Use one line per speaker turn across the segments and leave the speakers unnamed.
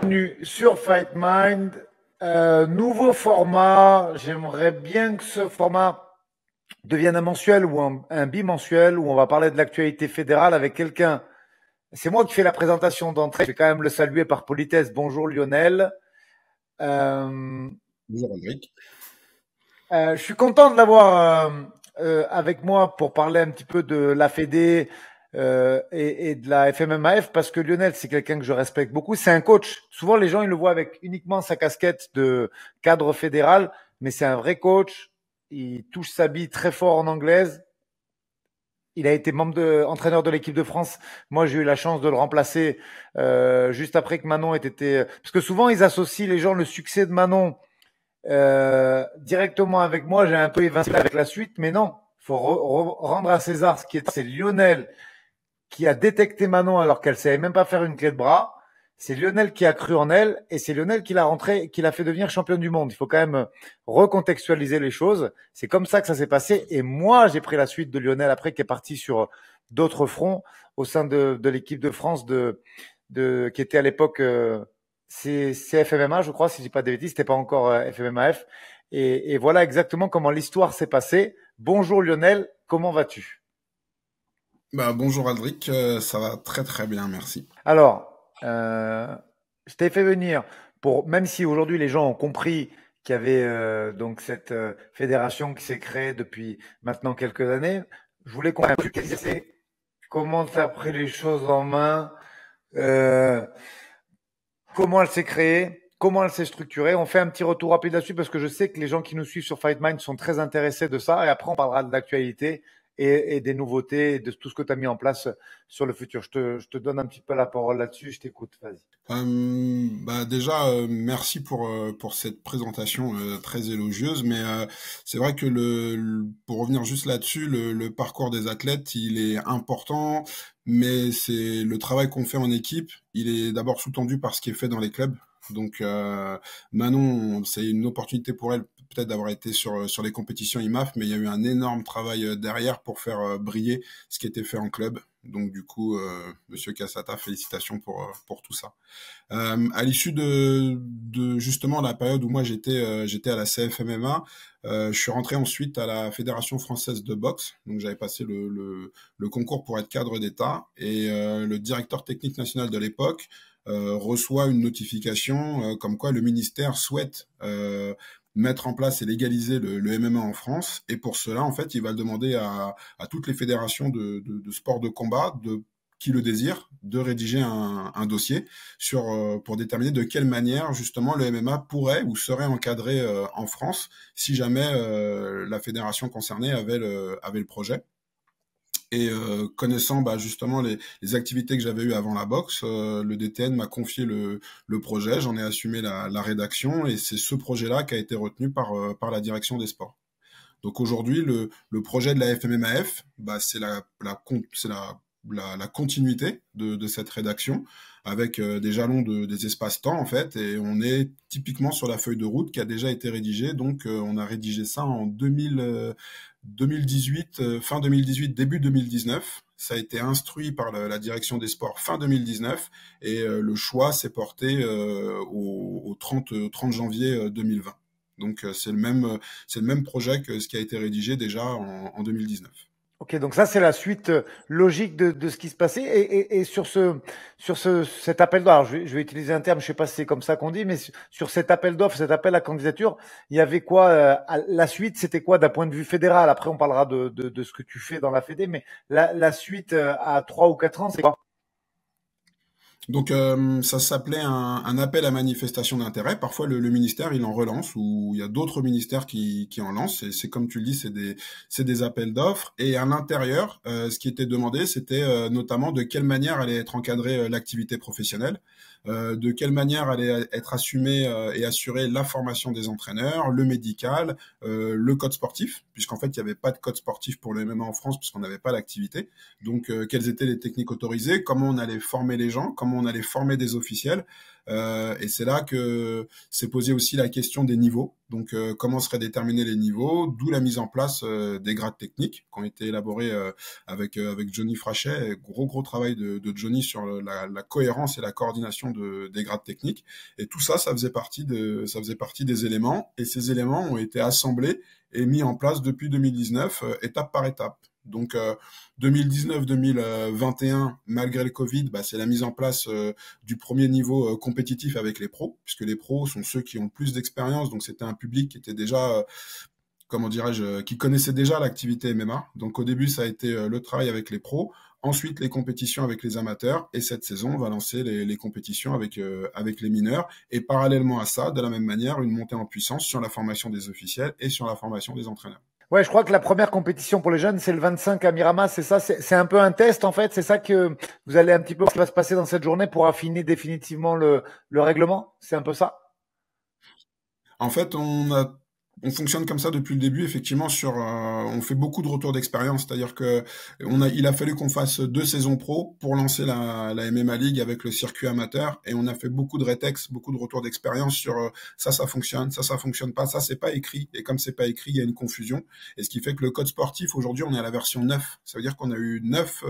Bienvenue sur Fight Mind. Nouveau format. J'aimerais bien que ce format devienne un mensuel ou un bimensuel où on va parler de l'actualité fédérale avec quelqu'un. C'est moi qui fais la présentation d'entrée. Je vais quand même le saluer par politesse. Bonjour Lionel. Euh,
Bonjour Alric.
je suis content de l'avoir avec moi pour parler un petit peu de la Fédé et de la FMMAF parce que Lionel, c'est quelqu'un que je respecte beaucoup. C'est un coach. Souvent, les gens, ils le voient avec uniquement sa casquette de cadre fédéral, mais c'est un vrai coach. Il touche sa bille très fort en anglaise. Il a été entraîneur de l'équipe de France. Moi, j'ai eu la chance de le remplacer juste après que Manon ait été. Parce que souvent, ils associent les gens le succès de Manon directement avec moi, j'ai un peu évincé avec la suite, mais non, il faut rendre à César ce qui est. C'est Lionel qui a détecté Manon alors qu'elle savait même pas faire une clé de bras. C'est Lionel qui a cru en elle et c'est Lionel qui l'a rentré, qui l'a fait devenir championne du monde. Il faut quand même recontextualiser les choses. C'est comme ça que ça s'est passé. Et moi, j'ai pris la suite de Lionel après, qui est parti sur d'autres fronts au sein de l'équipe de France qui était à l'époque c'est FMMA, je crois, si je dis pas de bêtises, c'était pas encore FMMAF. Et voilà exactement comment l'histoire s'est passée. Bonjour Lionel, comment vas-tu?
Bonjour Aldric, ça va très très bien, merci.
Alors, je t'ai fait venir pour, même si aujourd'hui les gens ont compris qu'il y avait donc cette fédération qui s'est créée depuis maintenant quelques années, je voulais qu'on qu'est-ce que c'est, comment tu as pris les choses en main, euh, comment elle s'est créée, comment elle s'est structurée. On fait un petit retour rapide là-dessus parce que je sais que les gens qui nous suivent sur Fight Mind sont très intéressés de ça. Et après, on parlera de l'actualité et des nouveautés et de tout ce que tu as mis en place sur le futur. Je te donne un petit peu la parole là-dessus. Je t'écoute. Vas-y.
Déjà, merci pour cette présentation très élogieuse, mais c'est vrai que pour revenir juste là-dessus, le parcours des athlètes, il est important, mais c'est le travail qu'on fait en équipe, il est d'abord sous-tendu par ce qui est fait dans les clubs. Donc Manon, c'est une opportunité pour elle peut-être d'avoir été sur les compétitions IMAF, mais il y a eu un énorme travail derrière pour faire briller ce qui était fait en club. Donc du coup, Monsieur Cassata, félicitations pour tout ça. À l'issue de justement la période où moi j'étais à la CFMMA, je suis rentré ensuite à la Fédération française de boxe. Donc j'avais passé le concours pour être cadre d'État et le directeur technique national de l'époque reçoit une notification comme quoi le ministère souhaite mettre en place et légaliser le MMA en France. Et pour cela, en fait, il va demander à toutes les fédérations de sport de combat qui le désirent, de rédiger un dossier pour déterminer de quelle manière justement le MMA pourrait ou serait encadré en France si jamais la fédération concernée avait le projet. Et connaissant justement les activités que j'avais eues avant la boxe, le DTN m'a confié le projet, j'en ai assumé la rédaction et c'est ce projet-là qui a été retenu par la direction des sports. Donc aujourd'hui, le projet de la FMMAF, c'est la continuité de cette rédaction avec des jalons des espaces-temps en fait, et on est typiquement sur la feuille de route qui a déjà été rédigée. Donc on a rédigé ça en 2018, fin 2018, début 2019. Ça a été instruit par la direction des sports fin 2019 et le choix s'est porté au 30 janvier 2020. Donc c'est le même projet que ce qui a été rédigé déjà en 2019.
Ok, donc ça c'est la suite logique de ce qui se passait et cet appel d'offres. Alors, je vais utiliser un terme, je sais pas si c'est comme ça qu'on dit, mais sur cet appel d'offres, cet appel à candidature, il y avait quoi la suite, c'était quoi d'un point de vue fédéral? Après, on parlera de ce que tu fais dans la Fédé, mais la suite à 3 ou 4 ans, c'est quoi?
Donc ça s'appelait un appel à manifestation d'intérêt. Parfois le ministère il en relance ou il y a d'autres ministères qui en lancent. Et c'est comme tu le dis, c'est des appels d'offres. Et à l'intérieur, ce qui était demandé, c'était notamment de quelle manière allait être encadrée l'activité professionnelle, de quelle manière allait être assumée et assurée la formation des entraîneurs, le médical, le code sportif, puisqu'en fait il n'y avait pas de code sportif pour le MMA en France puisqu'on n'avait pas l'activité. Donc quelles étaient les techniques autorisées, comment on allait former les gens, comment comment on allait former des officiels. Et c'est là que s'est posé aussi la question des niveaux. Donc, comment seraient déterminés les niveaux, d'où la mise en place des grades techniques qui ont été élaborés avec Johnny Frachet. Gros travail de Johnny sur la cohérence et la coordination des grades techniques. Et tout ça, ça faisait partie des éléments. Et ces éléments ont été assemblés et mis en place depuis 2019, étape par étape. Donc 2019-2021, malgré le Covid, c'est la mise en place du premier niveau compétitif avec les pros, puisque les pros sont ceux qui ont le plus d'expérience. Donc c'était un public qui était déjà, comment dirais-je, qui connaissait déjà l'activité MMA. Donc au début, ça a été le travail avec les pros. Ensuite, les compétitions avec les amateurs. Et cette saison, on va lancer les compétitions avec les mineurs. Et parallèlement à ça, de la même manière, une montée en puissance sur la formation des officiels et sur la formation des entraîneurs.
Ouais, je crois que la première compétition pour les jeunes, c'est le 25 à Miramas, c'est ça? C'est un peu un test, en fait? C'est ça que vous allez un petit peu, ce qui va se passer dans cette journée pour affiner définitivement le règlement? C'est un peu ça?
En fait, on fonctionne comme ça depuis le début, effectivement, on fait beaucoup de retours d'expérience, c'est-à-dire que il a fallu qu'on fasse 2 saisons pro pour lancer la MMA League avec le circuit amateur, et on a fait beaucoup de rétex, beaucoup de retours d'expérience sur ça fonctionne, ça fonctionne pas, ça c'est pas écrit, et comme c'est pas écrit, il y a une confusion, et ce qui fait que le code sportif, aujourd'hui, on est à la version 9, ça veut dire qu'on a eu 9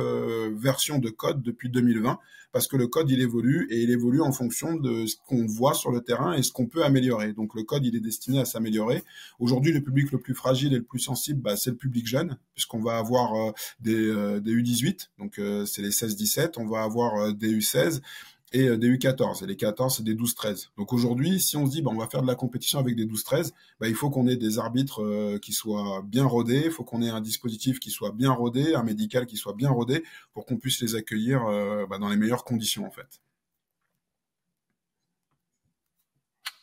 versions de code depuis 2020, parce que le code, il évolue, et il évolue en fonction de ce qu'on voit sur le terrain et ce qu'on peut améliorer. Donc le code, il est destiné à s'améliorer. Aujourd'hui, le public le plus fragile et le plus sensible, c'est le public jeune, puisqu'on va avoir des U18, donc c'est les 16-17, on va avoir des U16 et des U14. Et les 14, c'est des 12-13. Donc aujourd'hui, si on se dit, on va faire de la compétition avec des 12-13, il faut qu'on ait des arbitres qui soient bien rodés, il faut qu'on ait un dispositif qui soit bien rodé, un médical qui soit bien rodé, pour qu'on puisse les accueillir dans les meilleures conditions, en fait.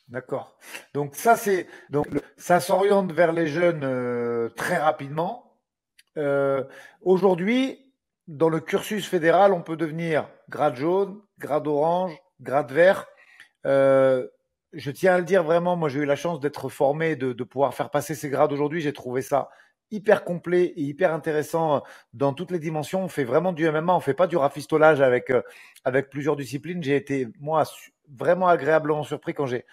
D'accord. Donc ça s'oriente vers les jeunes très rapidement. Aujourd'hui, dans le cursus fédéral, on peut devenir grade jaune, grade orange, grade vert. Je tiens à le dire vraiment, moi j'ai eu la chance d'être formé, de pouvoir faire passer ces grades aujourd'hui. J'ai trouvé ça hyper complet et hyper intéressant dans toutes les dimensions. On fait vraiment du MMA, on fait pas du rafistolage avec plusieurs disciplines. J'ai été moi vraiment agréablement surpris quand j'ai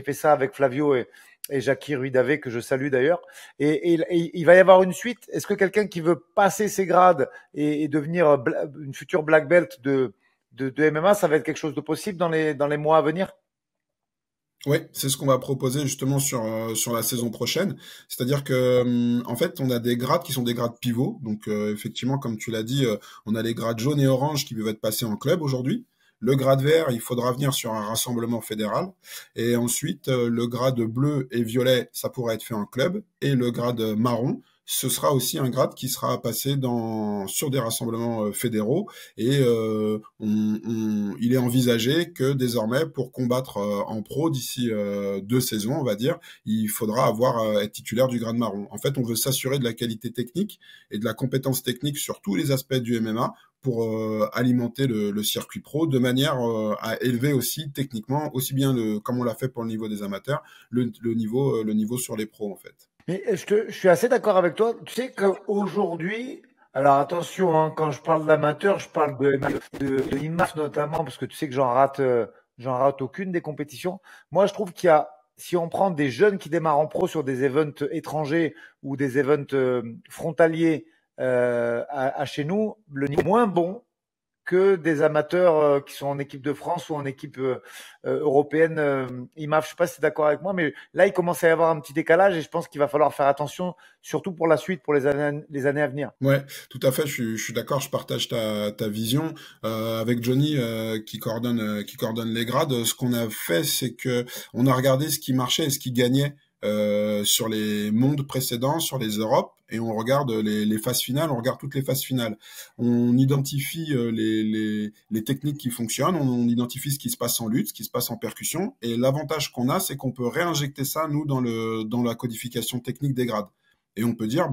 fait ça avec Flavio et Jackie Ruidavé, que je salue d'ailleurs. Et il va y avoir une suite. Est-ce que quelqu'un qui veut passer ses grades et devenir une future black belt de MMA, ça va être quelque chose de possible dans les mois à venir?
Oui, c'est ce qu'on va proposer justement sur la saison prochaine. C'est-à-dire que en fait, on a des grades qui sont des grades pivots. Donc effectivement, comme tu l'as dit, on a les grades jaune et orange qui peuvent être passés en club aujourd'hui. Le grade vert, il faudra venir sur un rassemblement fédéral. Et ensuite, le grade bleu et violet, ça pourra être fait en club. Et le grade marron, ce sera aussi un grade qui sera passé sur des rassemblements fédéraux. Et il est envisagé que désormais, pour combattre en pro d'ici 2 saisons, on va dire, il faudra être titulaire du grade marron. En fait, on veut s'assurer de la qualité technique et de la compétence technique sur tous les aspects du MMA pour alimenter le circuit pro, de manière à élever aussi techniquement, aussi bien comme on l'a fait pour le niveau des amateurs, le niveau sur les pros, en fait.
Mais je suis assez d'accord avec toi. Tu sais qu'aujourd'hui, alors attention, hein, quand je parle d'amateur, je parle de IMAF notamment, parce que tu sais que j'en rate aucune des compétitions. Moi, je trouve si on prend des jeunes qui démarrent en pro sur des events étrangers ou des events frontaliers à chez nous, le niveau est moins bon que des amateurs qui sont en équipe de France ou en équipe européenne IMAF. Je sais pas si tu es d'accord avec moi, mais là, il commence à y avoir un petit décalage et je pense qu'il va falloir faire attention, surtout pour la suite, pour les années à venir.
Ouais, tout à fait. Je suis d'accord. Je partage ta vision. Avec Johnny qui coordonne les grades. Ce qu'on a fait, c'est que on a regardé ce qui marchait et ce qui gagnait sur les mondes précédents, sur les Europes, et on regarde les phases finales, on regarde toutes les phases finales. On identifie les techniques qui fonctionnent, on identifie ce qui se passe en lutte, ce qui se passe en percussion, et l'avantage qu'on a, c'est qu'on peut réinjecter ça, nous, dans la codification technique des grades. Et on peut dire,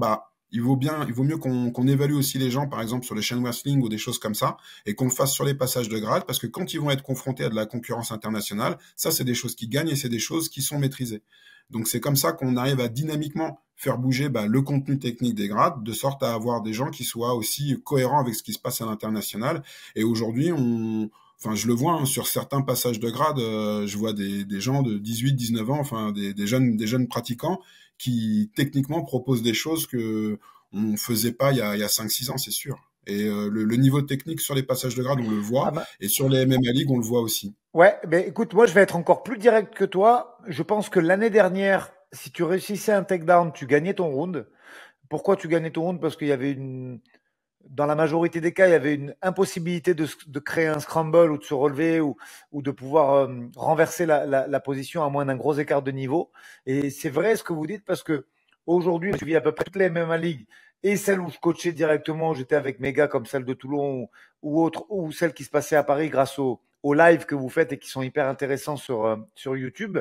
il vaut mieux qu'on évalue aussi les gens, par exemple, sur les chain wrestling ou des choses comme ça, et qu'on le fasse sur les passages de grade, parce que quand ils vont être confrontés à de la concurrence internationale, ça, c'est des choses qui gagnent et c'est des choses qui sont maîtrisées. Donc, c'est comme ça qu'on arrive à dynamiquement faire bouger le contenu technique des grades, de sorte à avoir des gens qui soient aussi cohérents avec ce qui se passe à l'international. Et aujourd'hui, enfin, je le vois hein, sur certains passages de grade, je vois des gens de 18, 19 ans, enfin des jeunes pratiquants qui techniquement proposent des choses que on faisait pas il y a 5-6 ans, c'est sûr. Et le niveau technique sur les passages de grade, on le
Ah
voit,
ben,
et sur les MMA League, on le voit aussi.
ouais, ben écoute, moi je vais être encore plus direct que toi. Je pense que l'année dernière, si tu réussissais un takedown, tu gagnais ton round. Pourquoi tu gagnais ton round? Parce qu'il y avait dans la majorité des cas, il y avait une impossibilité de créer un scramble ou de se relever ou de pouvoir renverser la position à moins d'un gros écart de niveau. Et c'est vrai ce que vous dites parce que aujourd'hui, je vis à peu près toutes les MMA League et celles où je coachais directement, j'étais avec mes gars comme celle de Toulon ou autres, ou celles qui se passaient à Paris grâce au live que vous faites et qui sont hyper intéressants sur YouTube.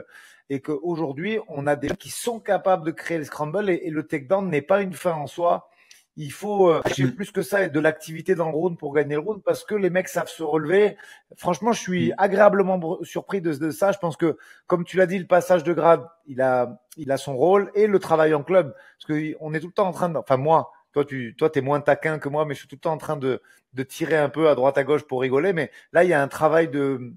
Et qu'aujourd'hui, on a des gens qui sont capables de créer le scramble et le takedown n'est pas une fin en soi. Il faut chercher
Mm.
plus que ça et de l'activité dans le round pour gagner le round parce que les mecs savent se relever. Franchement, je suis
Mm.
agréablement surpris de ça. Je pense que, comme tu l'as dit, le passage de grade, il a son rôle et le travail en club. Parce que on est tout le temps en train de, enfin moi, t'es moins taquin que moi, mais je suis tout le temps en train de tirer un peu à droite à gauche pour rigoler. Mais là, il y a un travail de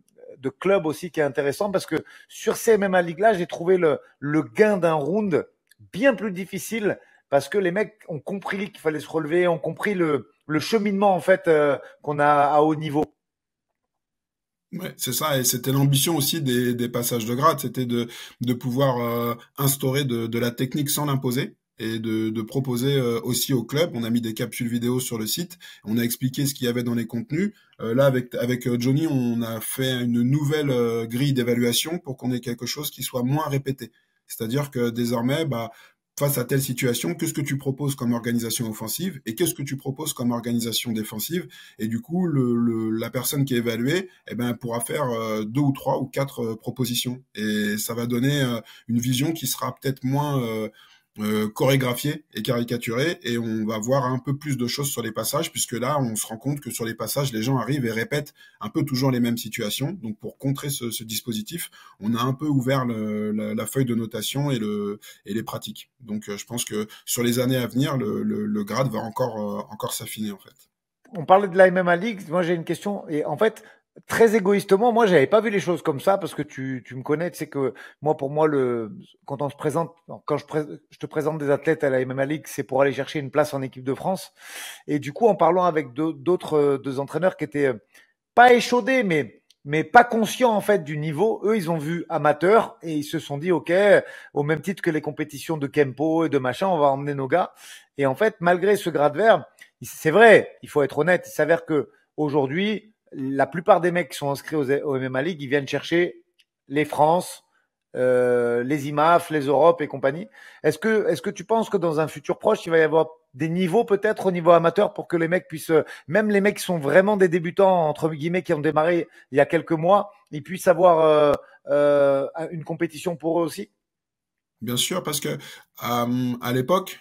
club aussi qui est intéressant parce que sur ces MMA League là, j'ai trouvé le gain d'un round bien plus difficile parce que les mecs ont compris qu'il fallait se relever, ont compris le cheminement en fait qu'on a à haut niveau.
Ouais, c'est ça, et c'était l'ambition aussi des passages de grade, c'était de pouvoir instaurer de la technique sans l'imposer et de proposer aussi au club. On a mis des capsules vidéo sur le site, on a expliqué ce qu'il y avait dans les contenus. Là, avec Johnny, on a fait une nouvelle grille d'évaluation pour qu'on ait quelque chose qui soit moins répété. C'est-à-dire que désormais, bah, face à telle situation, qu'est-ce que tu proposes comme organisation offensive et qu'est-ce que tu proposes comme organisation défensive? Et du coup, la personne qui est évaluée, eh ben, elle pourra faire deux ou trois ou quatre propositions. Et ça va donner une vision qui sera peut-être moins chorégraphiée et caricaturée. Et on va voir un peu plus de choses sur les passages, puisque là, on se rend compte que sur les passages, les gens arrivent et répètent un peu toujours les mêmes situations. Donc, pour contrer ce dispositif, on a un peu ouvert la feuille de notation et les pratiques. Donc, je pense que sur les années à venir, le grade va encore s'affiner, en fait.
On parlait de la MMA League. Moi, j'ai une question. Et en fait, très égoïstement, moi, j'avais pas vu les choses comme ça parce que tu me connais. Tu sais que moi, pour moi, quand on se présente, quand je te présente des athlètes à la MMA League, c'est pour aller chercher une place en équipe de France. Et du coup, en parlant avec d'autres deux entraîneurs qui étaient pas échaudés, mais pas conscients en fait du niveau. Eux, ils ont vu amateur et ils se sont dit, ok, au même titre que les compétitions de Kempo et de machin, on va emmener nos gars. Et en fait, malgré ce grade vert, c'est vrai, il faut être honnête. Il s'avère que aujourd'hui, la plupart des mecs qui sont inscrits au MMA League, ils viennent chercher les France, les IMAF, les Europes et compagnie. Est-ce que tu penses que dans un futur proche, il va y avoir des niveaux peut-être au niveau amateur pour que les mecs puissent, même les mecs qui sont vraiment des débutants entre guillemets qui ont démarré il y a quelques mois, ils puissent avoir une compétition pour eux aussi?
Bien sûr, parce que à l'époque,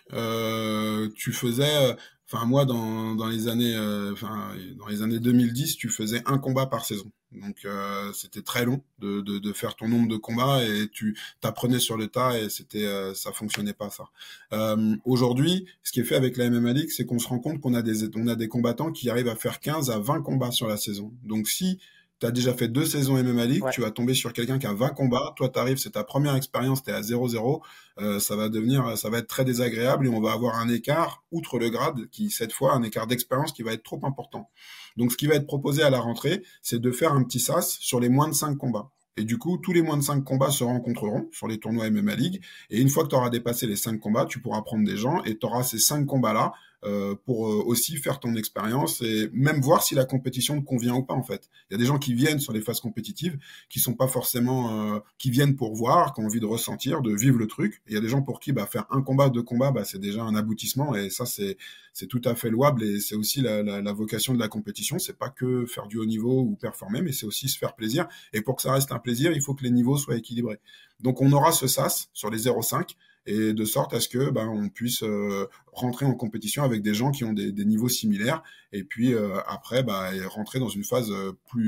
tu faisais, enfin moi dans les années 2010, tu faisais un combat par saison. Donc c'était très long de faire ton nombre de combats et tu t'apprenais sur le tas et ça fonctionnait pas ça. Aujourd'hui, ce qui est fait avec la MMA League, c'est qu'on se rend compte on a des combattants qui arrivent à faire 15 à 20 combats sur la saison. Donc si tu as déjà fait 2 saisons MMA League,
Ouais.
tu vas tomber sur quelqu'un qui a 20 combats, toi t'arrives, c'est ta première expérience, t'es à 0-0, ça va être très désagréable et on va avoir un écart, outre le grade, qui cette fois, un écart d'expérience qui va être trop important. Donc ce qui va être proposé à la rentrée, c'est de faire un petit sas sur les moins de 5 combats. Et du coup, tous les moins de 5 combats se rencontreront sur les tournois MMA League. Et une fois que tu auras dépassé les 5 combats, tu pourras prendre des gens et tu auras ces 5 combats-là pour aussi faire ton expérience et même voir si la compétition te convient ou pas en fait. Il y a des gens qui viennent sur les phases compétitives, qui sont pas forcément, qui viennent pour voir, qui ont envie de ressentir, de vivre le truc. Et il y a des gens pour qui bah, faire un combat, deux combats, bah, c'est déjà un aboutissement et ça c'est tout à fait louable et c'est aussi la vocation de la compétition. C'est pas que faire du haut niveau ou performer, mais c'est aussi se faire plaisir. Et pour que ça reste un plaisir, il faut que les niveaux soient équilibrés. Donc on aura ce sas sur les 0,5 et de sorte à ce que on puisse rentrer en compétition avec des gens qui ont des niveaux similaires, et puis après rentrer dans une phase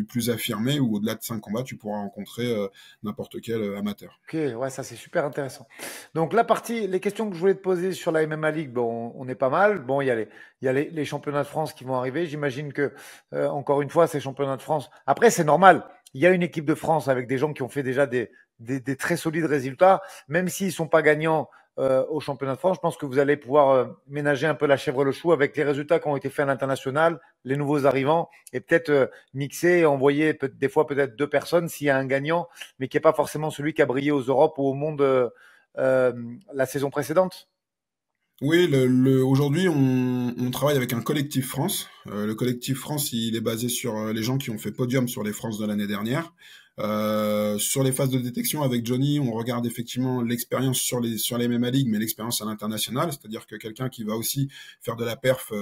plus affirmée où au-delà de 5 combats, tu pourras rencontrer n'importe quel amateur.
Ok, ouais, ça c'est super intéressant. Donc les questions que je voulais te poser sur la MMA League, bon, on est pas mal. Bon, il y a les championnats de France qui vont arriver. J'imagine que, encore une fois, ces championnats de France. Après, c'est normal. Il y a une équipe de France avec des gens qui ont fait déjà des très solides résultats, même s'ils sont pas gagnants au championnat de France. Je pense que vous allez pouvoir ménager un peu la chèvre et le chou avec les résultats qui ont été faits à l'international, les nouveaux arrivants, et peut-être mixer et envoyer des fois peut-être 2 personnes s'il y a un gagnant, mais qui n'est pas forcément celui qui a brillé aux Europes ou au monde euh, la saison précédente.
Oui, aujourd'hui, on travaille avec un collectif France. Le collectif France, il est basé sur les gens qui ont fait podium sur les France de l'année dernière. Sur les phases de détection avec Johnny, on regarde effectivement l'expérience sur les MMA League, mais l'expérience à l'international, c'est-à-dire que quelqu'un qui va aussi faire de la perf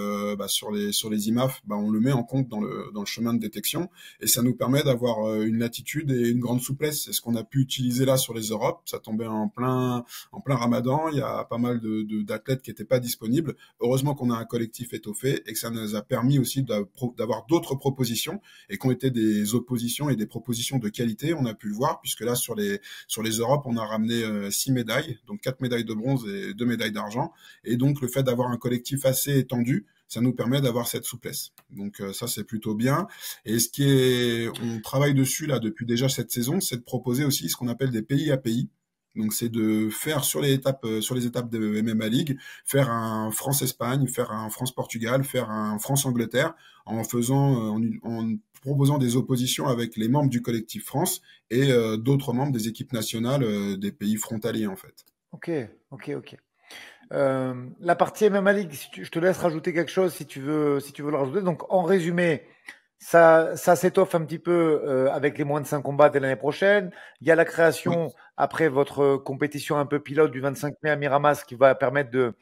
sur les IMAF, on le met en compte dans le chemin de détection, et ça nous permet d'avoir une latitude et une grande souplesse. C'est ce qu'on a pu utiliser là sur les Europes. Ça tombait en plein Ramadan. Il y a pas mal d'athlètes qui n'étaient pas disponibles. Heureusement qu'on a un collectif étoffé et que ça nous a permis aussi d'avoir d'autres propositions, et qui ont été des oppositions et des propositions de qualité. On a pu le voir, puisque là, sur les Europes, on a ramené 6 médailles, donc 4 médailles de bronze et 2 médailles d'argent. Et donc, le fait d'avoir un collectif assez étendu, ça nous permet d'avoir cette souplesse. Donc ça, c'est plutôt bien. Et on travaille dessus là depuis déjà cette saison, c'est de proposer aussi ce qu'on appelle des pays à pays. Donc c'est de faire sur les étapes de MMA League, faire un France-Espagne, faire un France-Portugal, faire un France-Angleterre, en faisant, en proposant des oppositions avec les membres du collectif France et d'autres membres des équipes nationales des pays frontaliers en fait.
Ok, ok, ok. La partie MMA League, je te laisse rajouter quelque chose si tu veux le rajouter. Donc, en résumé, ça s'étoffe un petit peu avec les moins de 5 combats dès l'année prochaine. Il y a la
Oui,
création, après votre compétition un peu pilote du 25 mai à Miramas, qui va permettre de,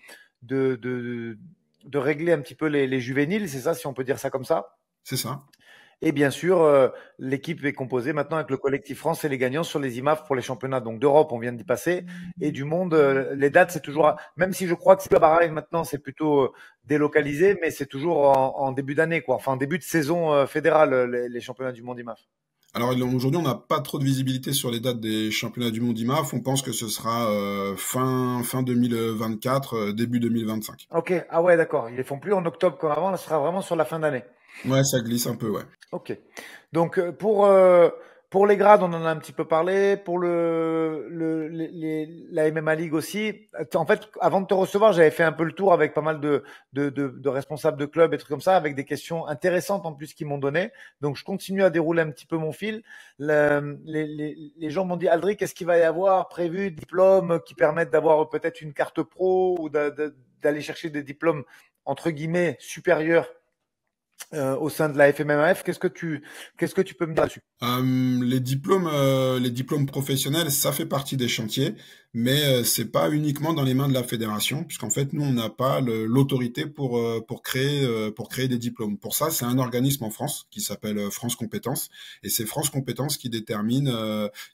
de, de régler un petit peu les juvéniles, c'est ça, si on peut dire ça comme ça.
c'est ça.
Et bien sûr, l'équipe est composée maintenant avec le collectif France et les gagnants sur les IMAF pour les championnats. Donc d'Europe, on vient d'y passer. Et du monde, les dates, c'est toujours, même si je crois que c'est pas pareil maintenant, c'est plutôt délocalisé, mais c'est toujours en début d'année, quoi. Enfin, en début de saison fédérale, les championnats du monde IMAF.
Alors aujourd'hui, on n'a pas trop de visibilité sur les dates des championnats du monde IMAF. On pense que ce sera fin 2024, début 2025.
Ok, ah ouais, d'accord. Ils les font plus en octobre comme avant, là, ce sera vraiment sur la fin d'année.
Ouais, ça glisse un peu, ouais.
Ok. Donc pour les grades, on en a un petit peu parlé. Pour la MMA League aussi. En fait, avant de te recevoir, j'avais fait un peu le tour avec pas mal de responsables de clubs et trucs comme ça, avec des questions intéressantes en plus qu'ils m'ont donné. Donc je continue à dérouler un petit peu mon fil. Les gens m'ont dit, Aldric, est-ce qu'il va y avoir prévu des diplômes qui permettent d'avoir peut-être une carte pro ou d'aller chercher des diplômes entre guillemets supérieurs au sein de la FMMAF. Qu'est-ce que tu peux me dire là-dessus?
Les diplômes professionnels, ça fait partie des chantiers, mais c'est pas uniquement dans les mains de la fédération, puisqu'en fait nous on n'a pas l'autorité pour créer des diplômes. Pour ça, c'est un organisme en France qui s'appelle France Compétences, et c'est France Compétences qui détermine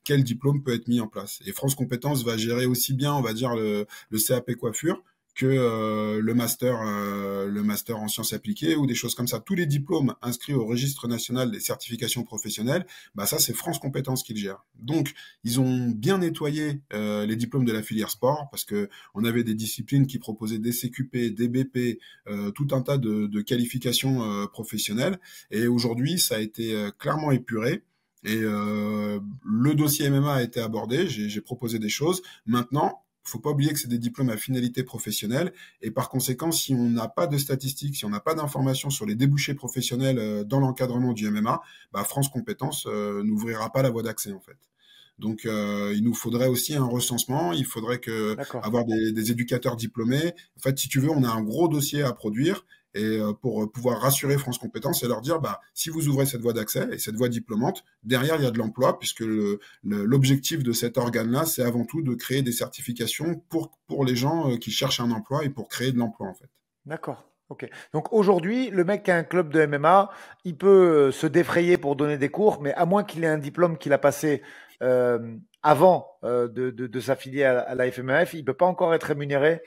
quel diplôme peut être mis en place. Et France Compétences va gérer aussi bien, on va dire le CAP coiffure que le master en sciences appliquées ou des choses comme ça. Tous les diplômes inscrits au registre national des certifications professionnelles, ça c'est France Compétences qui le gère. Donc ils ont bien nettoyé les diplômes de la filière sport, parce que on avait des disciplines qui proposaient des CQP, des BP, tout un tas de qualifications professionnelles. Et aujourd'hui, ça a été clairement épuré. Et le dossier MMA a été abordé, j'ai proposé des choses. Maintenant, faut pas oublier que c'est des diplômes à finalité professionnelle, et par conséquent, si on n'a pas de statistiques, si on n'a pas d'informations sur les débouchés professionnels dans l'encadrement du MMA, France Compétences n'ouvrira pas la voie d'accès en fait. Donc, il nous faudrait aussi un recensement. Il faudrait
D'accord.
avoir des éducateurs diplômés. En fait, si tu veux, on a un gros dossier à produire, et pour pouvoir rassurer France Compétences et leur dire, si vous ouvrez cette voie d'accès et cette voie diplômante, derrière il y a de l'emploi, puisque l'objectif de cet organe-là, c'est avant tout de créer des certifications pour les gens qui cherchent un emploi et pour créer de l'emploi en fait.
D'accord. Ok. Donc aujourd'hui, le mec qui a un club de MMA, il peut se défrayer pour donner des cours, mais à moins qu'il ait un diplôme qu'il a passé avant de s'affilier à la FMF, il peut pas encore être rémunéré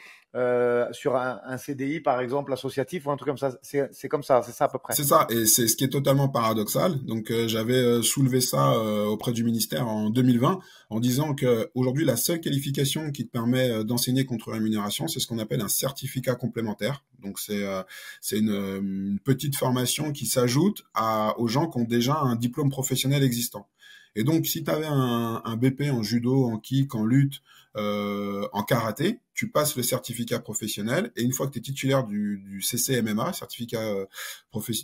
sur un CDI, par exemple, associatif ou un truc comme ça. C'est comme ça, c'est ça à peu près.
C'est ça, et c'est ce qui est totalement paradoxal. Donc j'avais soulevé ça auprès du ministère en 2020 en disant que aujourd'hui la seule qualification qui te permet d'enseigner contre rémunération, c'est ce qu'on appelle un certificat complémentaire. Donc c'est une petite formation qui s'ajoute aux gens qui ont déjà un diplôme professionnel existant. Et donc si tu avais un BP en judo, en kick, en lutte, en karaté, tu passes le certificat professionnel et une fois que tu es titulaire du CCMMA,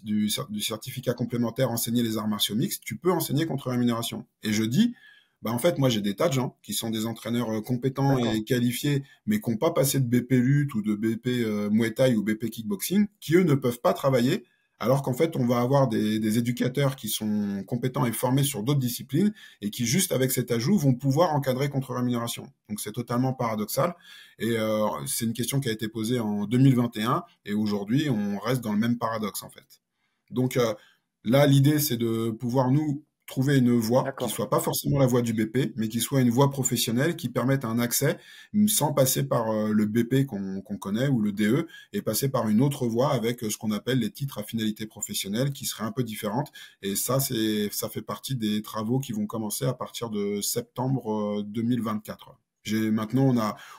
du certificat complémentaire enseigner les arts martiaux mixtes, tu peux enseigner contre rémunération. Et je dis, bah en fait, moi j'ai des tas de gens qui sont des entraîneurs compétents et qualifiés, mais qui n'ont pas passé de BP lutte ou de BP Muay Thai ou BP kickboxing, qui eux ne peuvent pas travailler, alors qu'en fait on va avoir des éducateurs qui sont compétents et formés sur d'autres disciplines et qui juste avec cet ajout vont pouvoir encadrer contre rémunération. Donc c'est totalement paradoxal et c'est une question qui a été posée en 2021 et aujourd'hui on reste dans le même paradoxe en fait. Donc là l'idée c'est de pouvoir nous trouver une voie qui soit pas forcément la voie du BP, mais qui soit une voie professionnelle qui permette un accès sans passer par le BP qu'on connaît ou le DE et passer par une autre voie avec ce qu'on appelle les titres à finalité professionnelle qui seraient un peu différentes. Et ça fait partie des travaux qui vont commencer à partir de septembre 2024. Maintenant,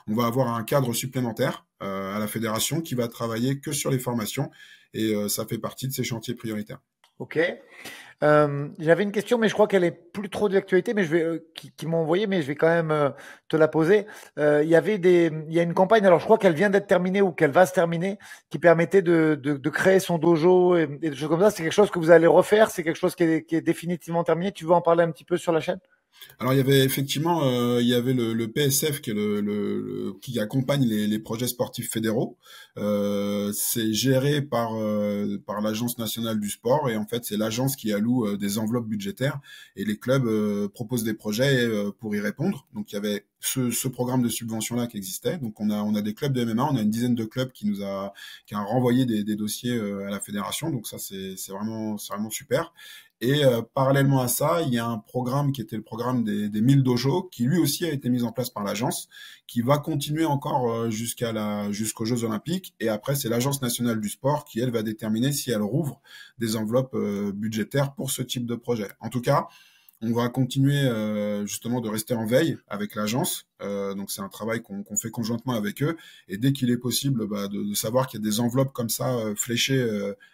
on va avoir un cadre supplémentaire à la fédération qui va travailler que sur les formations et ça fait partie de ces chantiers prioritaires.
Ok. J'avais une question, mais je crois qu'elle est plus trop d'actualité, mais qui m'ont envoyé, mais je vais quand même te la poser. Il y a une campagne, alors je crois qu'elle vient d'être terminée ou qu'elle va se terminer, qui permettait de créer son dojo et des choses comme ça. C'est quelque chose que vous allez refaire, c'est quelque chose qui est définitivement terminé. Tu veux en parler un petit peu sur la chaîne?
Alors il y avait effectivement il y avait le PSF qui est qui accompagne les projets sportifs fédéraux. C'est géré par l'Agence nationale du sport et en fait c'est l'agence qui alloue des enveloppes budgétaires et les clubs proposent des projets pour y répondre. Donc il y avait ce programme de subvention là qui existait. Donc on a des clubs de MMA, on a une dizaine de clubs qui a renvoyé des dossiers à la fédération. Donc ça c'est vraiment super. Et parallèlement à ça, il y a un programme qui était le programme des 1000 dojos, qui lui aussi a été mis en place par l'agence, qui va continuer encore jusqu'aux Jeux Olympiques. Et après, c'est l'Agence nationale du sport qui, elle, va déterminer si elle rouvre des enveloppes budgétaires pour ce type de projet. En tout cas, on va continuer justement de rester en veille avec l'agence. Donc c'est un travail qu'on fait conjointement avec eux. Et dès qu'il est possible de savoir qu'il y a des enveloppes comme ça fléchées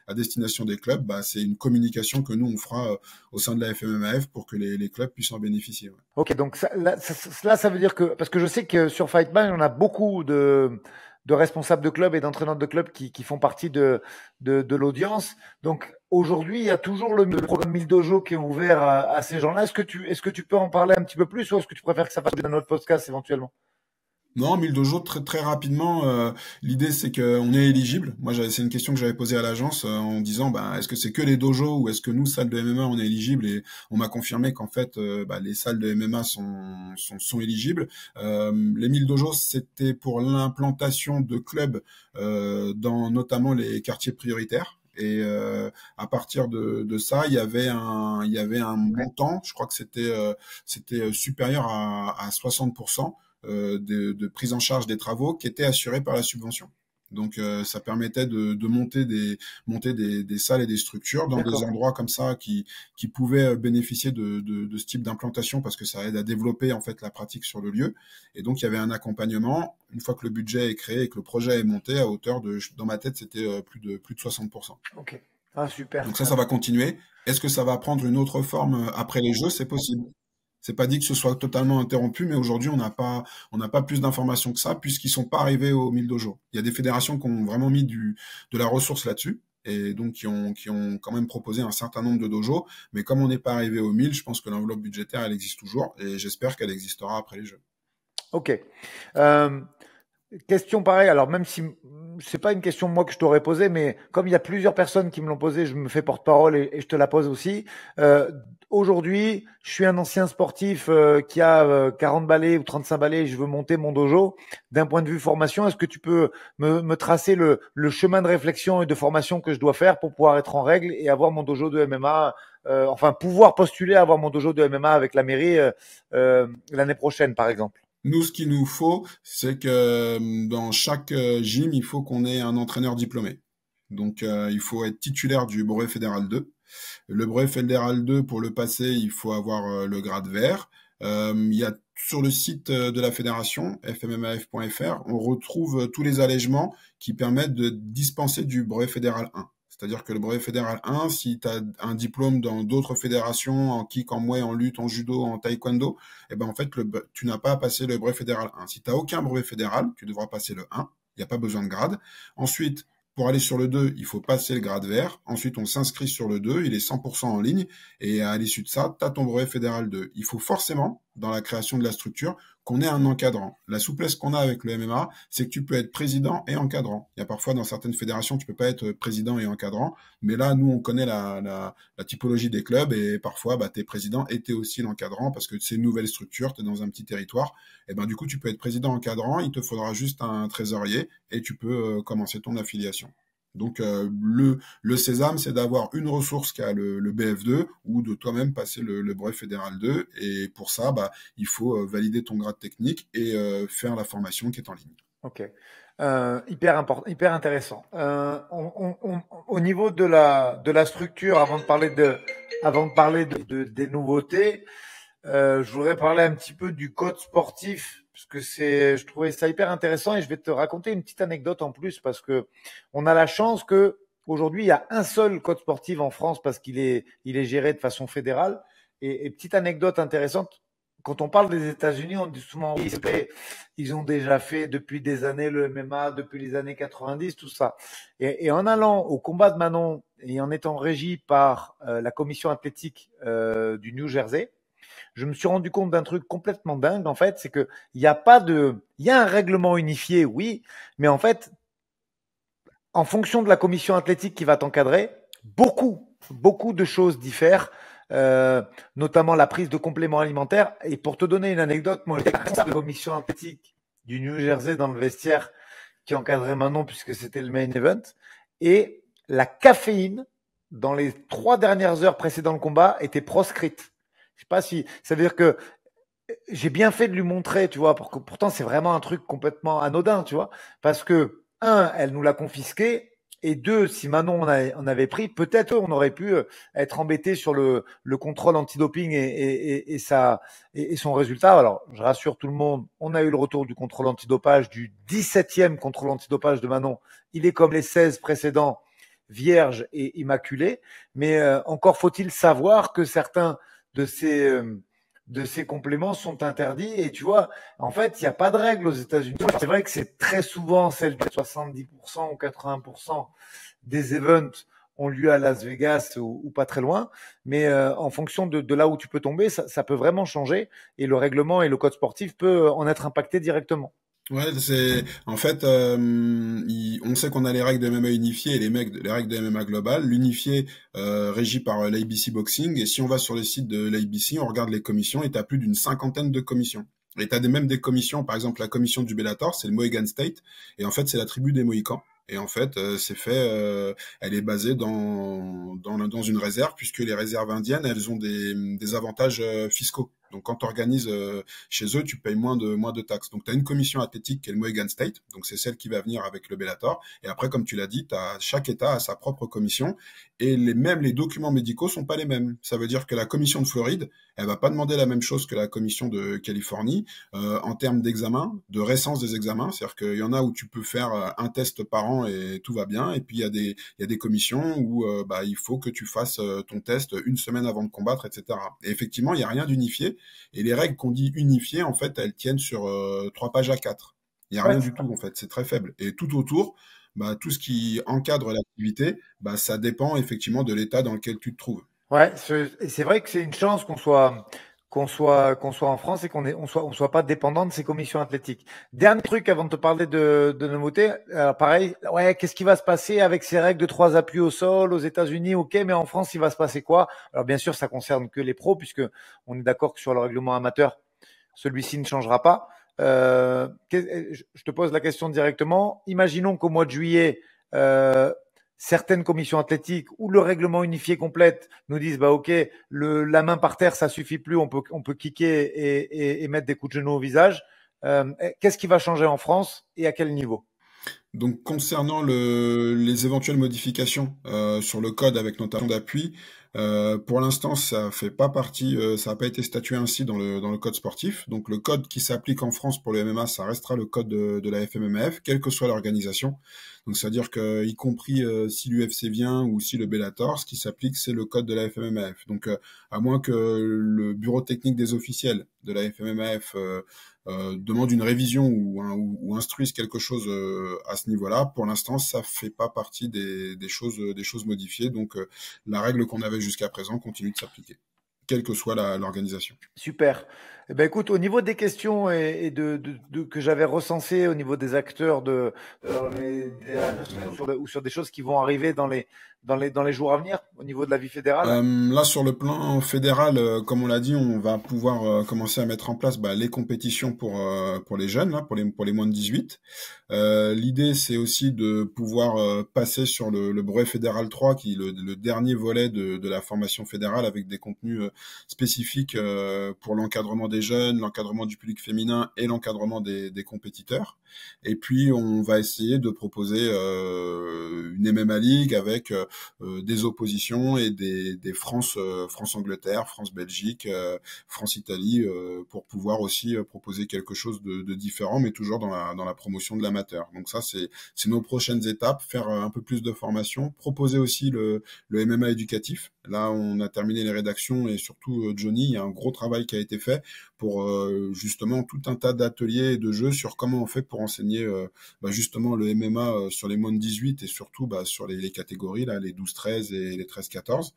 à destination des clubs, c'est une communication que nous on fera au sein de la FMMAF pour que les clubs puissent en bénéficier. Ouais.
Ok, donc ça veut dire que, parce que je sais que sur Fightman, on a beaucoup de responsables de clubs et d'entraîneurs de clubs qui font partie de l'audience. Donc aujourd'hui, il y a toujours le programme 1000 Dojo qui est ouvert à ces gens-là. Est-ce que tu peux en parler un petit peu plus ou est-ce que tu préfères que ça passe dans notre podcast éventuellement?
Non, 1000 dojos très très rapidement. L'idée c'est qu'on est éligible. Moi, c'est une question que j'avais posée à l'agence en disant, est-ce que c'est que les dojos ou est-ce que nous salles de MMA on est éligible et on m'a confirmé qu'en fait les salles de MMA sont éligibles. Les 1000 dojos c'était pour l'implantation de clubs dans notamment les quartiers prioritaires. Et à partir de ça, il y avait un montant. Je crois que c'était supérieur à 60%. De prise en charge des travaux qui étaient assurés par la subvention. Donc ça permettait de monter des salles et des structures dans des endroits comme ça qui pouvaient bénéficier de ce type d'implantation parce que ça aide à développer en fait la pratique sur le lieu. Et donc il y avait un accompagnement une fois que le budget est créé et que le projet est monté à hauteur dans ma tête c'était plus de 60%.
Ok. Ah super.
Donc ça va continuer. Est-ce que ça va prendre une autre forme après les Jeux? C'est possible. C'est pas dit que ce soit totalement interrompu, mais aujourd'hui, on n'a pas plus d'informations que ça, puisqu'ils sont pas arrivés aux 1000 dojos. Il y a des fédérations qui ont vraiment mis de la ressource là-dessus, et donc qui ont quand même proposé un certain nombre de dojos, mais comme on n'est pas arrivé aux 1000, je pense que l'enveloppe budgétaire, elle existe toujours, et j'espère qu'elle existera après les Jeux.
Ok. Question pareille, alors même si c'est pas une question moi que je t'aurais posée, mais comme il y a plusieurs personnes qui me l'ont posée, je me fais porte-parole et je te la pose aussi. Euh, Aujourd'hui, je suis un ancien sportif qui a 40 balais ou 35 balais et je veux monter mon dojo. D'un point de vue formation, est-ce que tu peux me tracer le chemin de réflexion et de formation que je dois faire pour pouvoir être en règle et avoir mon dojo de MMA, enfin pouvoir postuler à avoir mon dojo de MMA avec la mairie l'année prochaine, par exemple?
Nous, ce qu'il nous faut, c'est que dans chaque gym, il faut qu'on ait un entraîneur diplômé. Donc, il faut être titulaire du brevet fédéral 2. Le brevet fédéral 2, pour le passer, il faut avoir le grade vert. Il y a sur le site de la fédération, fmmaf.fr, on retrouve tous les allègements qui permettent de dispenser du brevet fédéral 1. C'est-à-dire que le brevet fédéral 1, si tu as un diplôme dans d'autres fédérations, en kick, en muay, en lutte, en judo, en taekwondo, eh ben en fait, tu n'as pas à passer le brevet fédéral 1. Si tu n'as aucun brevet fédéral, tu devras passer le 1. Il n'y a pas besoin de grade. Ensuite, pour aller sur le 2, il faut passer le grade vert. Ensuite, on s'inscrit sur le 2, il est 100% en ligne. Et à l'issue de ça, tu as ton brevet fédéral 2. Il faut forcément, dans la création de la structure, qu'on ait un encadrant. La souplesse qu'on a avec le MMA, c'est que tu peux être président et encadrant. Il y a parfois dans certaines fédérations, tu peux pas être président et encadrant. Mais là, nous, on connaît la typologie des clubs et parfois, bah, tu es président et tu es aussi l'encadrant parce que c'est une nouvelle structure, tu es dans un petit territoire. Et ben, du coup, tu peux être président encadrant, il te faudra juste un trésorier et tu peux commencer ton affiliation. Donc le sésame, c'est d'avoir une ressource qui a le BF2 ou de toi-même passer le brevet fédéral 2. Et pour ça, bah, il faut valider ton grade technique et faire la formation qui est en ligne.
Ok. Hyper important, hyper intéressant. Au niveau de la structure, avant de parler des nouveautés, je voudrais parler un petit peu du code sportif, parce que je trouvais ça hyper intéressant et je vais te raconter une petite anecdote en plus parce que on a la chance que aujourd'hui il y a un seul code sportif en France parce qu'il est géré de façon fédérale. Et petite anecdote intéressante, quand on parle des États-Unis, on dit souvent oui, ils ont déjà fait depuis des années le MMA, depuis les années 90, tout ça. Et en allant au combat de Manon et en étant régi par la commission athlétique du New Jersey, je me suis rendu compte d'un truc complètement dingue, en fait, c'est que il y a un règlement unifié, oui, mais en fait, en fonction de la commission athlétique qui va t'encadrer, beaucoup de choses diffèrent, euh, notamment la prise de compléments alimentaires. Et pour te donner une anecdote, moi, j'étais responsable de la commission athlétique du New Jersey dans le vestiaire qui encadrait Manon puisque c'était le main event. Et la caféine, dans les 3 dernières heures précédant le combat, était proscrite. Je sais pas si ça veut dire que j'ai bien fait de lui montrer, tu vois, pourtant c'est vraiment un truc complètement anodin, tu vois, parce que un, elle nous l'a confisqué, et deux, si Manon en avait pris, peut-être on aurait pu être embêté sur le contrôle antidoping et son résultat. Alors, je rassure tout le monde, on a eu le retour du contrôle antidopage, du 17e contrôle antidopage de Manon. Il est comme les 16 précédents, vierge et immaculé, mais encore faut-il savoir que certains de ces compléments sont interdits. Et tu vois, en fait, il n'y a pas de règle aux États-Unis. C'est vrai que c'est très souvent celle de 70% ou 80% des events ont lieu à Las Vegas ou pas très loin. Mais en fonction de là où tu peux tomber, ça peut vraiment changer. Et le règlement et le code sportif peut en être impacté directement.
Ouais, c'est en fait, on sait qu'on a les règles de MMA unifiées et les règles de MMA globales. L'unifié régi par l'ABC Boxing, et si on va sur le site de l'ABC, on regarde les commissions et t'as plus d'une cinquantaine de commissions. Et t'as même des commissions, par exemple la commission du Bellator, c'est le Mohegan State, et en fait c'est la tribu des Mohicans. Et en fait, c'est fait, elle est basée dans une réserve, puisque les réserves indiennes, elles ont des avantages fiscaux. Donc quand tu organises chez eux, tu payes moins de taxes. Donc tu as une commission athlétique qui est le Mohegan State, donc c'est celle qui va venir avec le Bellator. Et après, comme tu l'as dit, chaque État a sa propre commission, et même les documents médicaux sont pas les mêmes. Ça veut dire que la commission de Floride, elle va pas demander la même chose que la commission de Californie en termes d'examen, de récence des examens. C'est-à-dire qu'il y en a où tu peux faire un test par an et tout va bien, et puis il y a des commissions où bah, il faut que tu fasses ton test une semaine avant de combattre, etc. Et effectivement, il n'y a rien d'unifié. Et les règles qu'on dit unifiées, en fait, elles tiennent sur 3 pages à 4. Il n'y a
Ouais,
rien du tout, en fait. C'est très faible. Et tout autour, bah, tout ce qui encadre l'activité, bah, ça dépend effectivement de l'état dans lequel tu te trouves.
ouais, et c'est vrai que c'est une chance qu'on soit en France et on soit pas dépendant de ces commissions athlétiques. Dernier truc avant de te parler de nouveautés. Alors pareil, ouais, qu'est-ce qui va se passer avec ces règles de 3 appuis au sol aux États-Unis? Ok, mais en France, il va se passer quoi? Alors bien sûr, ça concerne que les pros puisque on est d'accord que sur le règlement amateur, celui-ci ne changera pas. Je te pose la question directement. Imaginons qu'au mois de juillet, euh, certaines commissions athlétiques ou le règlement unifié complète nous disent bah ok, la main par terre ça suffit plus, on peut kicker et mettre des coups de genou au visage. Qu'est-ce qui va changer en France et à quel niveau?
Donc concernant les éventuelles modifications sur le code avec notation d'appui, pour l'instant ça fait pas partie, ça n'a pas été statué ainsi dans le code sportif. Donc le code qui s'applique en France pour le MMA, ça restera le code de la FMMAF, quelle que soit l'organisation. Donc c'est-à-dire que y compris si l'UFC vient ou si le Bellator, ce qui s'applique c'est le code de la FMMAF. Donc à moins que le bureau technique des officiels de la FMMAF demande une révision ou instruise quelque chose à ce niveau-là. Pour l'instant, ça fait pas partie des choses modifiées. Donc, la règle qu'on avait jusqu'à présent continue de s'appliquer, quelle que soit l'organisation.
Super. Eh ben écoute, au niveau des questions et que j'avais recensées au niveau des acteurs ou sur des choses qui vont arriver dans les jours à venir au niveau de la vie fédérale.
Là, sur le plan fédéral, comme on l'a dit, on va pouvoir commencer à mettre en place les compétitions pour les jeunes, là, pour les moins de 18. L'idée, c'est aussi de pouvoir passer sur le brevet fédéral 3, qui est le dernier volet de la formation fédérale, avec des contenus spécifiques pour l'encadrement des jeunes, l'encadrement du public féminin et l'encadrement des compétiteurs. Et puis, on va essayer de proposer une MMA League avec des oppositions et des France-Angleterre, France-Belgique, France-Italie, pour pouvoir aussi proposer quelque chose de différent, mais toujours dans la promotion de l'amateur. Donc ça, c'est nos prochaines étapes, faire un peu plus de formation, proposer aussi le MMA éducatif. Là, on a terminé les rédactions et surtout Johnny, il y a un gros travail qui a été fait pour justement tout un tas d'ateliers et de jeux sur comment on fait pour enseigner justement le MMA sur les moins de 18 et surtout sur les catégories, là, les 12-13 et les 13-14.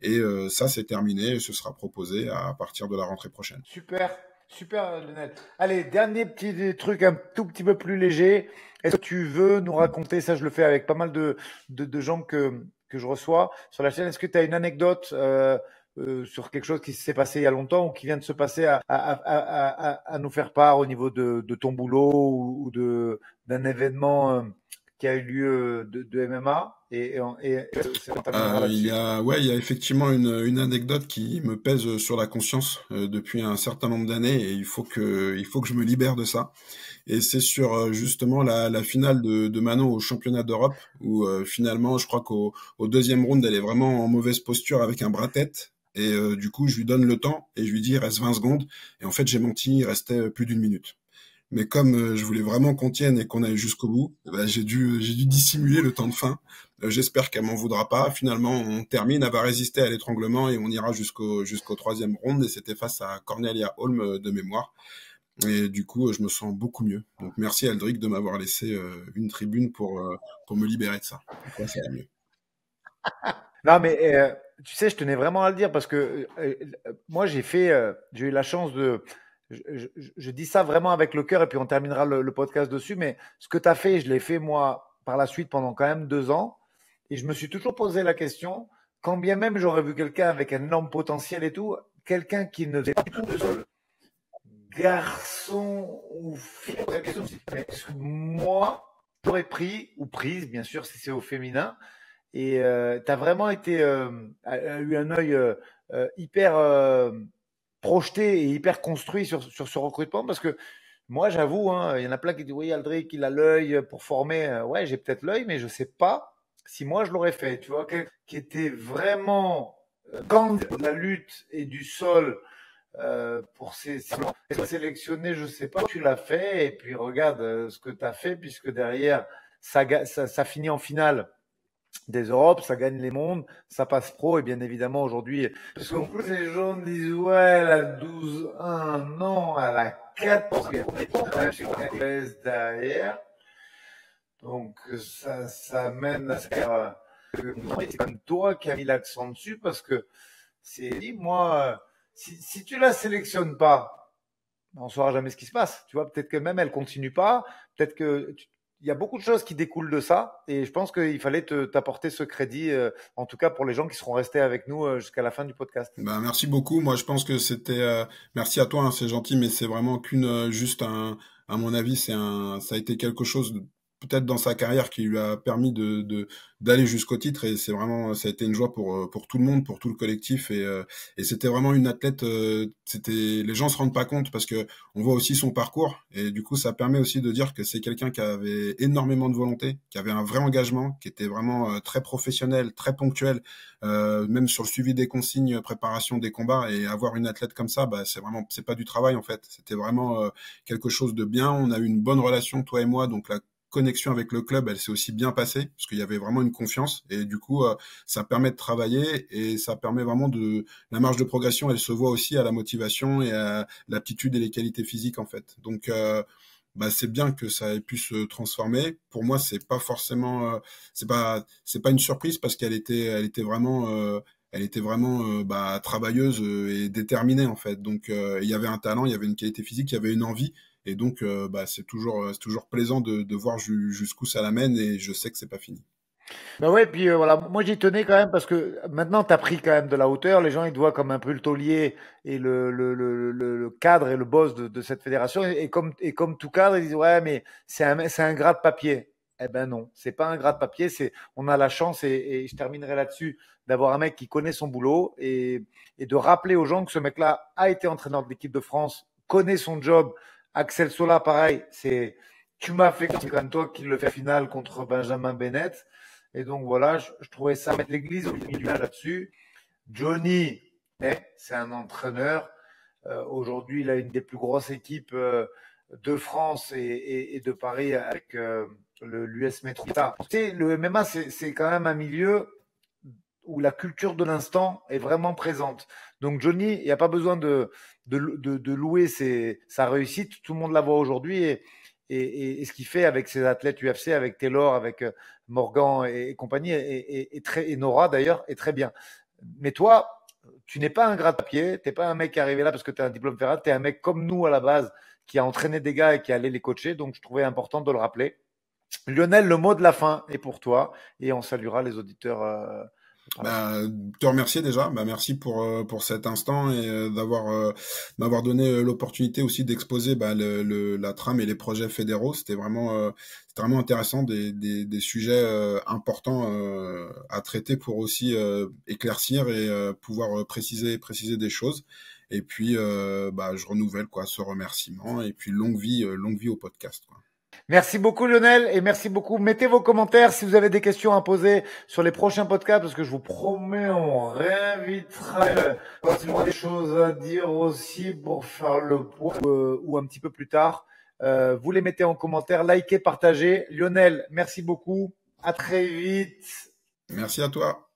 Et ça, c'est terminé et ce sera proposé à partir de la rentrée prochaine.
Super, super Lionel. Allez, dernier petit truc un tout petit peu plus léger. Est-ce que tu veux nous raconter, ça je le fais avec pas mal de gens que je reçois sur la chaîne, est-ce que tu as une anecdote sur quelque chose qui s'est passé il y a longtemps ou qui vient de se passer à nous faire part au niveau de ton boulot ou d'un événement qui a eu lieu de MMA c'est interviendra là-dessus.
Il y a effectivement une anecdote qui me pèse sur la conscience depuis un certain nombre d'années et il faut que je me libère de ça. Et c'est sur justement la finale de Manon au championnat d'Europe où finalement, je crois qu'au deuxième round, elle est vraiment en mauvaise posture avec un bras-tête. Et du coup, je lui donne le temps et je lui dis, il reste 20 secondes. Et en fait, j'ai menti, il restait plus d'une minute. Mais comme je voulais vraiment qu'on tienne et qu'on aille jusqu'au bout, j'ai dû dissimuler le temps de fin. J'espère qu'elle m'en voudra pas. Finalement, on termine, elle va résister à l'étranglement et on ira jusqu'au troisième round. Et c'était face à Cornelia Holm de mémoire. Et du coup, je me sens beaucoup mieux. Donc merci Aldric de m'avoir laissé une tribune pour me libérer de ça. Donc, là, ça va mieux.
Non, mais tu sais, je tenais vraiment à le dire parce que moi, j'ai eu la chance je dis ça vraiment avec le cœur et puis on terminera le podcast dessus. Mais ce que tu as fait, je l'ai fait moi par la suite pendant quand même 2 ans et je me suis toujours posé la question, quand bien même j'aurais vu quelqu'un avec un énorme potentiel et tout, quelqu'un qui ne faisait pas du tout de sol, garçon ou fille, la question, est-ce que moi, j'aurais pris ou prise, bien sûr, si c'est au féminin. Et tu as vraiment eu un œil hyper projeté et hyper construit sur ce recrutement parce que moi, j'avoue, hein, il y en a plein qui disent oui, Aldric, il a l'œil pour former. Ouais, j'ai peut-être l'œil, mais je sais pas si moi je l'aurais fait. Tu vois, qui était vraiment quand de la lutte et du sol pour sélectionner, je sais pas, tu l'as fait et puis regarde ce que tu as fait puisque derrière ça finit en finale des Europes, ça gagne les mondes, ça passe pro et bien évidemment aujourd'hui, parce qu'en plus les gens disent ouais, elle a 12-1, non, elle a 4 parce qu'il y a derrière, donc ça mène à ce que c'est comme toi qui as mis l'accent dessus parce que c'est dit moi si tu la sélectionnes pas, on saura jamais ce qui se passe. Tu vois, peut-être que même elle continue pas, peut-être que il y a beaucoup de choses qui découlent de ça, et je pense qu'il fallait t'apporter ce crédit, en tout cas pour les gens qui seront restés avec nous jusqu'à la fin du podcast.
Ben, merci beaucoup. Moi, je pense que c'était, merci à toi, hein, c'est gentil, mais c'est vraiment qu'une, juste à mon avis, ça a été quelque chose, peut-être dans sa carrière qui lui a permis d'aller jusqu'au titre et c'est vraiment, ça a été une joie pour tout le monde, pour tout le collectif et c'était vraiment une athlète, les gens se rendent pas compte parce que on voit aussi son parcours et du coup, ça permet aussi de dire que c'est quelqu'un qui avait énormément de volonté, qui avait un vrai engagement, qui était vraiment très professionnel, très ponctuel même sur le suivi des consignes, préparation des combats et avoir une athlète comme ça, bah c'est pas du travail en fait, c'était vraiment quelque chose de bien. On a eu une bonne relation toi et moi, donc la connexion avec le club, elle s'est aussi bien passée parce qu'il y avait vraiment une confiance et du coup ça permet de travailler et ça permet vraiment de la marge de progression, elle se voit aussi à la motivation et à l'aptitude et les qualités physiques en fait. Donc bah c'est bien que ça ait pu se transformer. Pour moi, c'est pas forcément, c'est pas une surprise parce elle était vraiment bah, travailleuse et déterminée en fait. Donc il y avait un talent, il y avait une qualité physique, il y avait une envie. Et donc bah, c'est toujours plaisant de voir jusqu'où ça l'amène et je sais que c'est pas fini.
Ben ouais, puis voilà, moi j'y tenais quand même parce que maintenant tu as pris quand même de la hauteur, les gens ils te voient comme un peu le taulier et le cadre et le boss de cette fédération et comme tout cadre ils disent ouais mais c'est un gras de papier. Eh ben non, c'est pas un gras de papier, c'est on a la chance et je terminerai là-dessus d'avoir un mec qui connaît son boulot et de rappeler aux gens que ce mec-là a été entraîneur de l'équipe de France, connaît son job. Axel Sola pareil, c'est tu m'as fait c'est quand même toi qui le fait finale contre Benjamin Bennett. Et donc voilà, je trouvais ça mettre l'église au milieu du village là-dessus. Johnny, c'est un entraîneur. Aujourd'hui, il a une des plus grosses équipes de France et de Paris avec l'US Metropolitan. Tu sais, le MMA, c'est quand même un milieu où la culture de l'instant est vraiment présente. Donc Johnny, il n'y a pas besoin de louer sa réussite. Tout le monde la voit aujourd'hui et ce qu'il fait avec ses athlètes UFC, avec Taylor, avec Morgan et compagnie, et Nora d'ailleurs, est très bien. Mais toi, tu n'es pas un gras de papier, tu n'es pas un mec qui est arrivé là parce que tu as un diplôme fédéral, tu es un mec comme nous à la base qui a entraîné des gars et qui allait les coacher, donc je trouvais important de le rappeler. Lionel, le mot de la fin est pour toi et on saluera les auditeurs par la suite.
Bah, te remercier déjà. Bah, merci pour cet instant et m'avoir donné l'opportunité aussi d'exposer bah, la trame et les projets fédéraux. C'était vraiment intéressant, des sujets importants à traiter pour aussi éclaircir et pouvoir préciser des choses. Et puis, bah, je renouvelle quoi ce remerciement et puis longue vie au podcast, quoi.
Merci beaucoup Lionel et merci beaucoup. Mettez vos commentaires si vous avez des questions à poser sur les prochains podcasts parce que je vous promets, on réinvitera quand il y aura des choses à dire aussi pour faire le point ou un petit peu plus tard. Vous les mettez en commentaire, likez, partagez. Lionel, merci beaucoup. À très vite.
Merci à toi.